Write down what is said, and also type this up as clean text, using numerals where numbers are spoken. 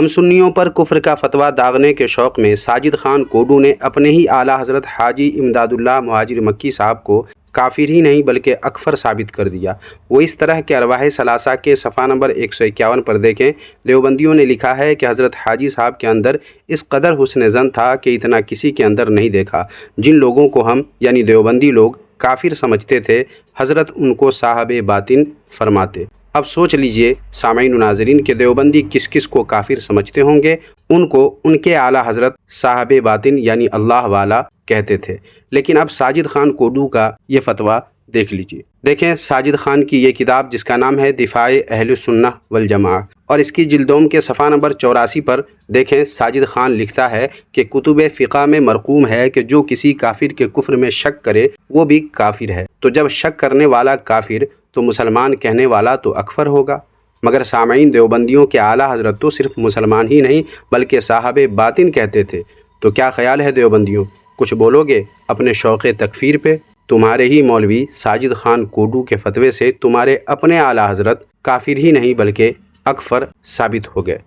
ہم سنیوں پر کفر کا فتویٰ داغنے کے شوق میں ساجد خان کوڈو نے اپنے ہی اعلیٰ حضرت حاجی امداد اللہ مہاجر مکی صاحب کو کافر ہی نہیں بلکہ اکفر ثابت کر دیا۔ وہ اس طرح کے ارواح ثلاثہ کے صفحہ نمبر 151 پر دیکھیں، دیوبندیوں نے لکھا ہے کہ حضرت حاجی صاحب کے اندر اس قدر حسن ظن تھا کہ اتنا کسی کے اندر نہیں دیکھا۔ جن لوگوں کو ہم یعنی دیوبندی لوگ کافر سمجھتے تھے، حضرت ان کو صاحب باطن فرماتے۔ اب سوچ لیجئے سامعین و ناظرین کہ دیوبندی کس کس کو کافر سمجھتے ہوں گے؟ ان کو ان کے اعلیٰ حضرت صاحب باطن یعنی اللہ والا کہتے تھے۔ لیکن اب ساجد خان کوڈو کا یہ فتویٰ دیکھ لیجئے۔ دیکھیں ساجد خان کی یہ کتاب جس کا نام ہے دفاع اہل سنہ والجماعہ، اور اس کی جلدوم کے صفحہ نمبر 84 پر دیکھیں ساجد خان لکھتا ہے کہ کتب فقہ میں مرقوم ہے کہ جو کسی کافر کے کفر میں شک کرے وہ بھی کافر ہے۔ تو جب شک کرنے والا کافر تو مسلمان کہنے والا تو اکفر ہوگا۔ مگر سامعین دیوبندیوں کے اعلیٰ حضرت تو صرف مسلمان ہی نہیں بلکہ صاحب باطن کہتے تھے۔ تو کیا خیال ہے دیوبندیوں، کچھ بولو گے اپنے شوق تکفیر پہ؟ تمہارے ہی مولوی ساجد خان کوڈو کے فتوے سے تمہارے اپنے اعلیٰ حضرت کافر ہی نہیں بلکہ اکفر ثابت ہو گئے۔